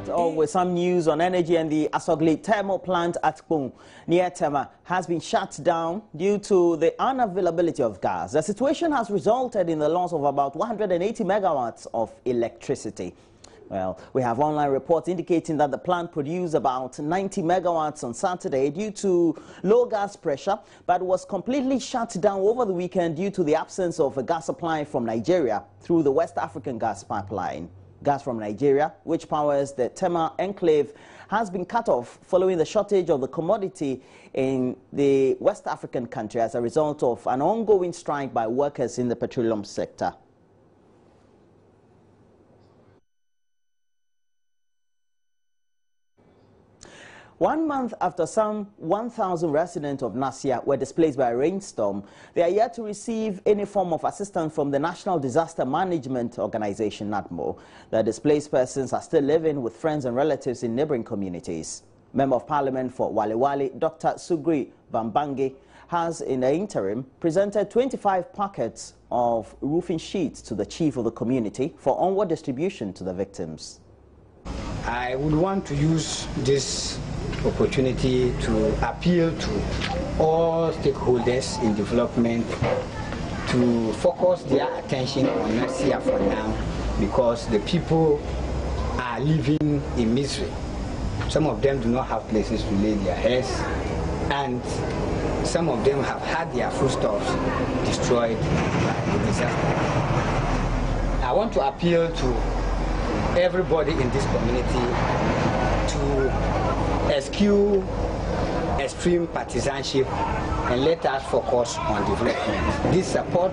with some news on energy, and the Asogli thermal plant at Kpung near Tema has been shut down due to the unavailability of gas. The situation has resulted in the loss of about 180 megawatts of electricity. Well, we have online reports indicating that the plant produced about 90 megawatts on Saturday due to low gas pressure, but was completely shut down over the weekend due to the absence of a gas supply from Nigeria through the West African gas pipeline. Gas from Nigeria, which powers the Tema enclave, has been cut off following the shortage of the commodity in the West African country as a result of an ongoing strike by workers in the petroleum sector. One month after some 1,000 residents of Nasia were displaced by a rainstorm, they are yet to receive any form of assistance from the National Disaster Management Organization, NADMO. The displaced persons are still living with friends and relatives in neighboring communities. Member of Parliament for Wale Wale, Dr. Sugri Bambange, has in the interim presented 25 packets of roofing sheets to the chief of the community for onward distribution to the victims. I would want to use this opportunity to appeal to all stakeholders in development to focus their attention on Nasia for now, because the people are living in misery. Some of them do not have places to lay their heads, and some of them have had their foodstuffs destroyed by the disaster. I want to appeal to everybody in this community to eschew extreme partisanship and let us focus on development. This support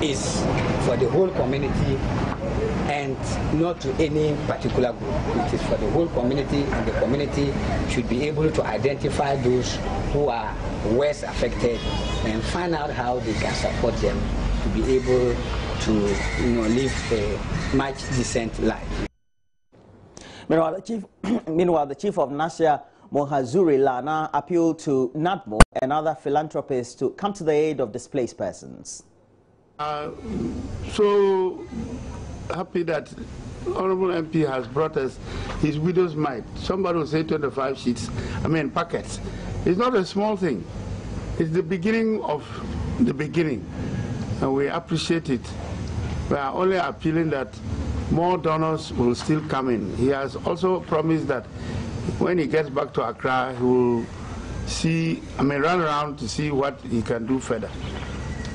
is for the whole community and not to any particular group. It is for the whole community, and the community should be able to identify those who are worst affected and find out how they can support them to be able to live a much decent life. Meanwhile, the chief of Nasia, Mohazuri Lana, appealed to NADMO and other philanthropists to come to the aid of displaced persons. So happy that Honorable MP has brought us his widow's mite. Somebody will say 25 sheets, packets. It's not a small thing. It's the beginning of the beginning, and we appreciate it. We are only appealing that more donors will still come in. He has also promised that when he gets back to Accra, he will run around to see what he can do further.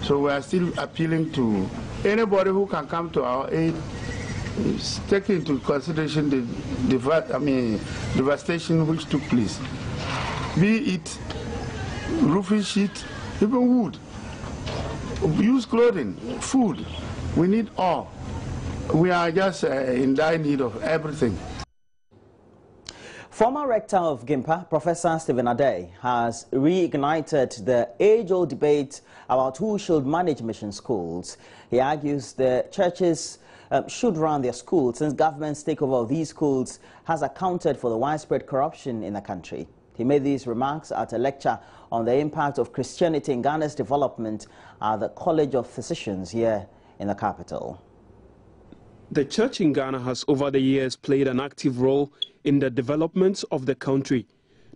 So we are still appealing to anybody who can come to our aid, take into consideration the devastation which took place. Be it roofing sheet, even wood, used clothing, food. We need all. We are just in dire need of everything. Former rector of Gimpa, Professor Stephen Adey, has reignited the age-old debate about who should manage mission schools. He argues the churches should run their schools, since government's takeover of these schools has accounted for the widespread corruption in the country. He made these remarks at a lecture on the impact of Christianity in Ghana's development at the College of Physicians here in the capital. The church in Ghana has over the years played an active role in the development of the country.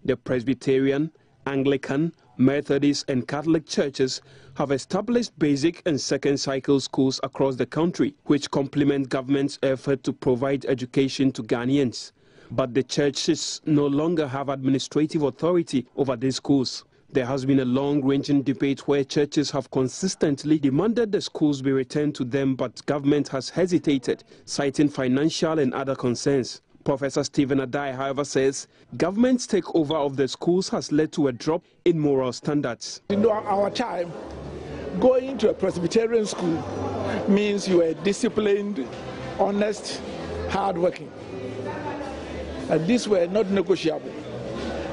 The Presbyterian, Anglican, Methodist and Catholic churches have established basic and second cycle schools across the country, which complement government's effort to provide education to Ghanaians. But the churches no longer have administrative authority over these schools. There has been a long-ranging debate where churches have consistently demanded the schools be returned to them, but government has hesitated, citing financial and other concerns. Professor Stephen Adey, however, says government's takeover of the schools has led to a drop in moral standards. In our time, going to a Presbyterian school means you are disciplined, honest, hardworking. And these were not negotiable.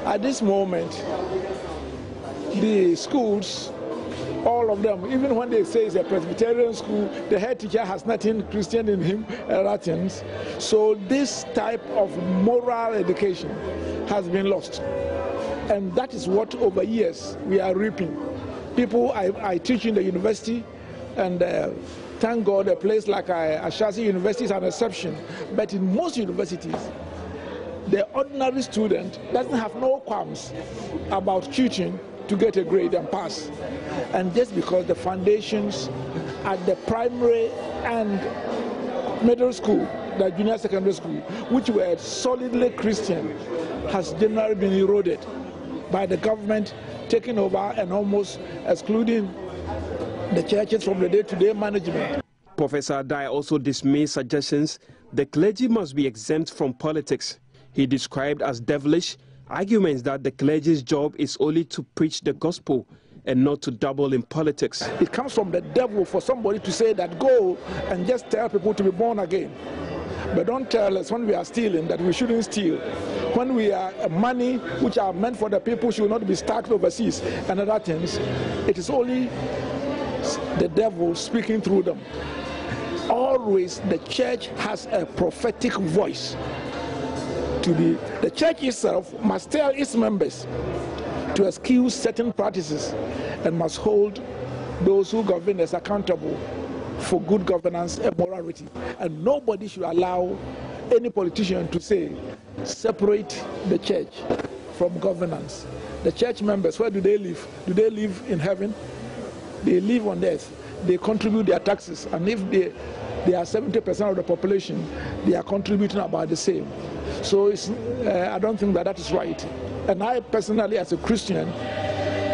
At this moment, the schools, all of them, even when they say it's a Presbyterian school, the head teacher has nothing Christian in him, Latins. So this type of moral education has been lost. And that is what over years we are reaping. People, I teach in the university, and thank God a place like Ashasi University is an exception. But in most universities, the ordinary student doesn't have no qualms about cheating to get a grade and pass. And just because the foundations at the primary and middle school, the junior secondary school, which were solidly Christian, has generally been eroded by the government taking over and almost excluding the churches from the day-to-day management. Professor Adai also dismissed suggestions the clergy must be exempt from politics. He described as devilish arguments that the clergy's job is only to preach the gospel and not to dabble in politics. It comes from the devil for somebody to say that go and just tell people to be born again. But don't tell us when we are stealing that we shouldn't steal. When we are money which are meant for the people should not be stacked overseas and other things. It is only the devil speaking through them. Always the church has a prophetic voice. The church itself must tell its members to excuse certain practices and must hold those who govern us accountable for good governance and morality. And nobody should allow any politician to say, separate the church from governance. The church members, where do they live? Do they live in heaven? They live on earth. They contribute their taxes. And if they are 70% of the population, they are contributing about the same. So I don't think that is right. And I personally, as a Christian,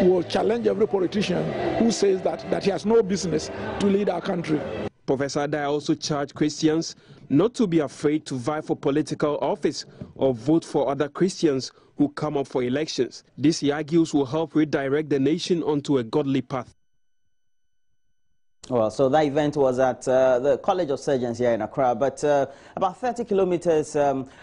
will challenge every politician who says that he has no business to lead our country. Professor Adai also charged Christians not to be afraid to vie for political office or vote for other Christians who come up for elections. This, he argues, will help redirect the nation onto a godly path. Well, so that event was at the College of Surgeons here in Accra, but about 30 kilometers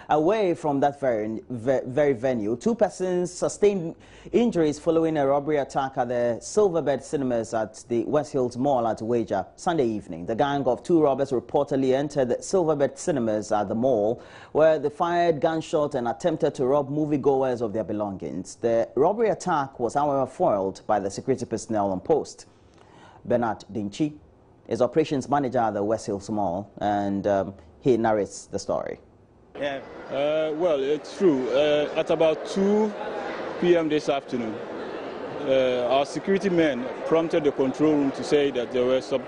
away from that very venue, 2 persons sustained injuries following a robbery attack at the Silverbed Cinemas at the West Hills Mall at Waja Sunday evening. The gang of 2 robbers reportedly entered the Silverbed Cinemas at the mall, where they fired gunshots and attempted to rob moviegoers of their belongings. The robbery attack was, however, foiled by the security personnel on post. Bernard Dinchi is operations manager at the West Hills Mall, and he narrates the story. Yeah. Well, it's true. At about 2 p.m. this afternoon, our security men prompted the control room to say that there were some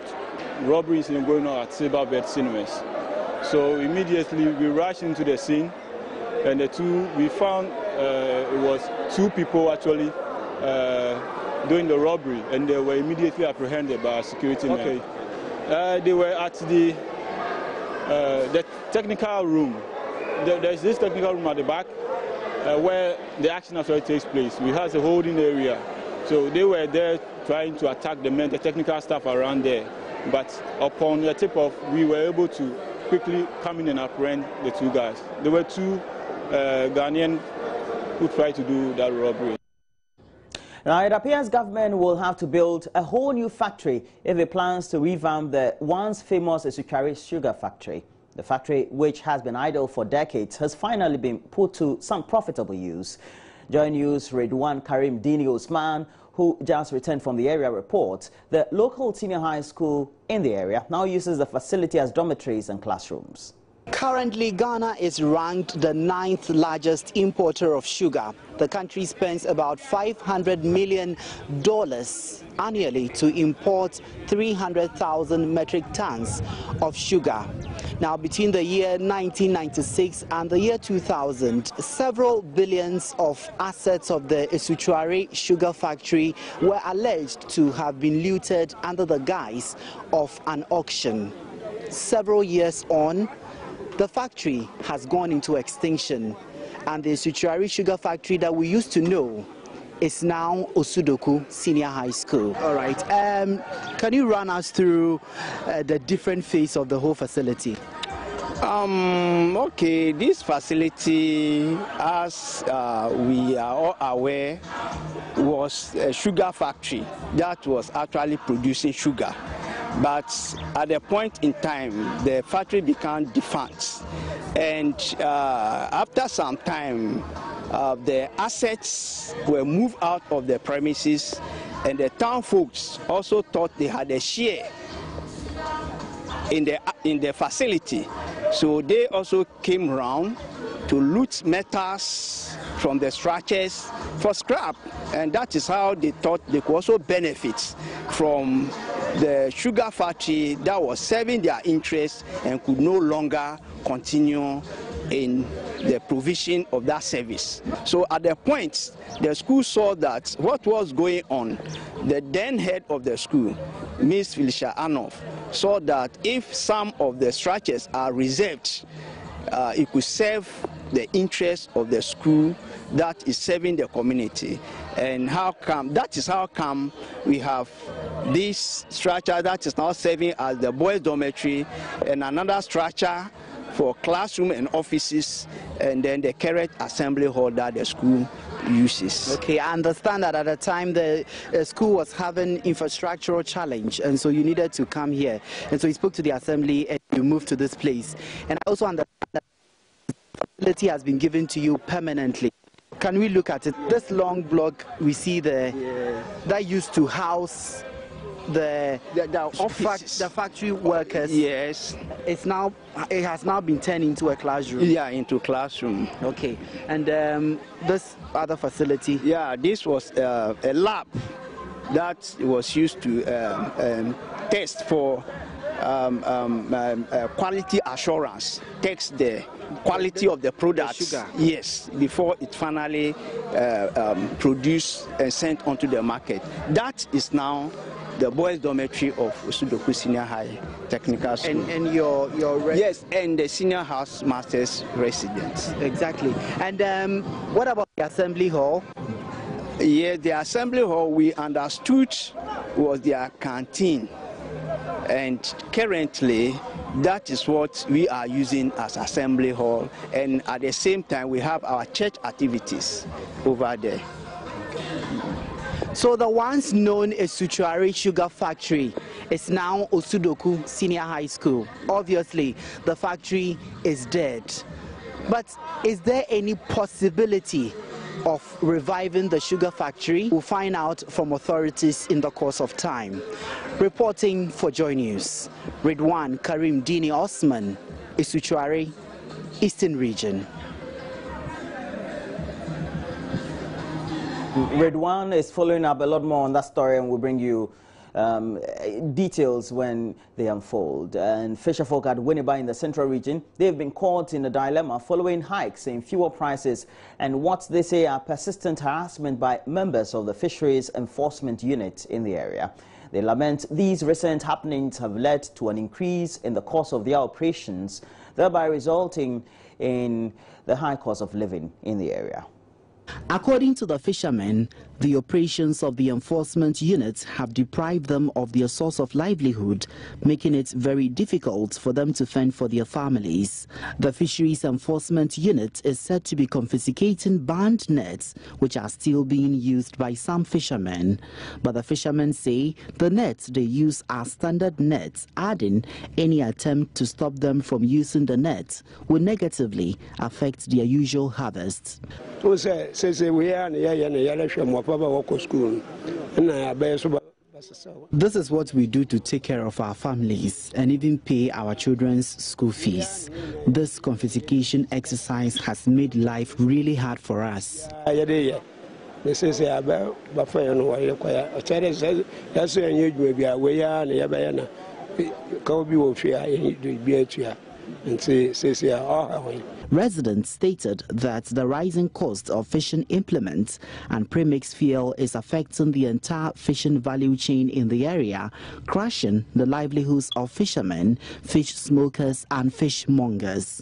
robberies going on at Silverbed Cinemas. So immediately we rushed into the scene, and we found it was 2 people actually doing the robbery, and they were immediately apprehended by our security men. Okay. They were at the technical room. There's this technical room at the back where the action actually takes place. We have a holding area. So they were there trying to attack the men, the technical staff around there. But upon the tip-off, we were able to quickly come in and apprehend the 2 guys. There were 2 Ghanaians who tried to do that robbery. Now, it appears government will have to build a whole new factory if it plans to revamp the once famous Esukari sugar factory. The factory, which has been idle for decades, has finally been put to some profitable use. Joy News Redwan Karim Dini Osman, who just returned from the area, reports the local senior high school in the area now uses the facility as dormitories and classrooms. Currently, Ghana is ranked the 9th largest importer of sugar. The country spends about $500 million annually to import 300,000 metric tons of sugar. Now, between the year 1996 and the year 2000, several billions of assets of the Esukari sugar factory were alleged to have been looted under the guise of an auction. Several years on, the factory has gone into extinction, and the Esukari sugar factory that we used to know is now Osudoku Senior High School. All right. Can you run us through the different phase of the whole facility? Okay, this facility, as we are all aware, was a sugar factory that was actually producing sugar. But at a point in time, the factory became defunct. And after some time, the assets were moved out of the premises, and the town folks also thought they had a share in the facility. So they also came around to loot metals from the structures for scrap, and that is how they thought they could also benefit from the sugar factory that was serving their interests and could no longer continue in the provision of that service. So at the point, the school saw that what was going on, the then head of the school, Ms. Felicia Anoff, saw that if some of the structures are reserved, it could serve the interests of the school that is serving the community. And that is how come we have this structure that is now serving as the boys' dormitory, and another structure for classroom and offices, and then the current assembly hall that the school uses. Okay, I understand that at the time the school was having infrastructural challenge, and so you needed to come here. And so you spoke to the assembly and you moved to this place. And I also understand that the facility has been given to you permanently. Can we look at it? This long block we see there, that used to house the factory workers. Yes. It has now been turned into a classroom. Yeah, into classroom. Okay. And this other facility? Yeah, this was a lab that was used to test for quality assurance, test the quality of the product. Sugar. Yes, before it finally produced and sent onto the market. That is now the boys' dormitory of Osudoku Senior High Technical School. And your yes, and the senior house master's residence. Exactly. And what about the assembly hall? Yeah, the assembly hall we understood was their canteen, and currently that is what we are using as assembly hall, and at the same time we have our church activities over there. So the once known Esutuari Sugar Factory is now Osudoku Senior High School. Obviously, the factory is dead. But is there any possibility of reviving the sugar factory? We'll find out from authorities in the course of time. Reporting for Joy News, Ridwan Karim Dini Osman, Esutuari, Eastern Region. Redwan is following up a lot more on that story, and we'll bring you details when they unfold. And Fisherfolk at Winneba in the Central Region, they've been caught in a dilemma following hikes in fuel prices and what they say are persistent harassment by members of the Fisheries Enforcement Unit in the area. They lament these recent happenings have led to an increase in the cost of their operations, thereby resulting in the high cost of living in the area. According to the fishermen, the operations of the enforcement units have deprived them of their source of livelihood, making it very difficult for them to fend for their families. The Fisheries Enforcement Unit is said to be confiscating banned nets, which are still being used by some fishermen. But the fishermen say the nets they use are standard nets, adding any attempt to stop them from using the net will negatively affect their usual harvests. This is what we do to take care of our families and even pay our children's school fees. This confiscation exercise has made life really hard for us. Residents stated that the rising cost of fishing implements and premix fuel is affecting the entire fishing value chain in the area, crushing the livelihoods of fishermen, fish smokers and fishmongers.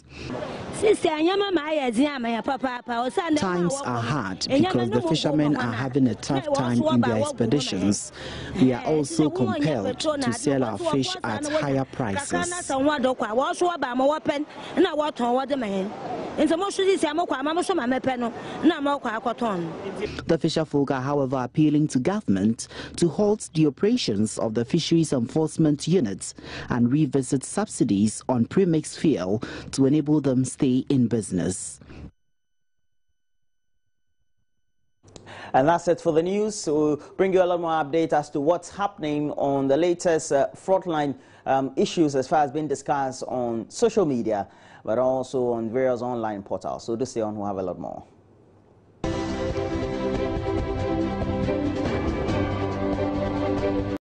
Times are hard because the fishermen are having a tough time in their expeditions. We are also compelled to sell our fish at higher prices. The Fisherfolk are, however, appealing to government to halt the operations of the Fisheries Enforcement Units and revisit subsidies on premix fuel to enable them stay in business. And that's it for the news. We'll bring you a lot more update as to what's happening on the latest frontline issues as far as being discussed on social media, but also on various online portals. So do stay on, we'll have a lot more.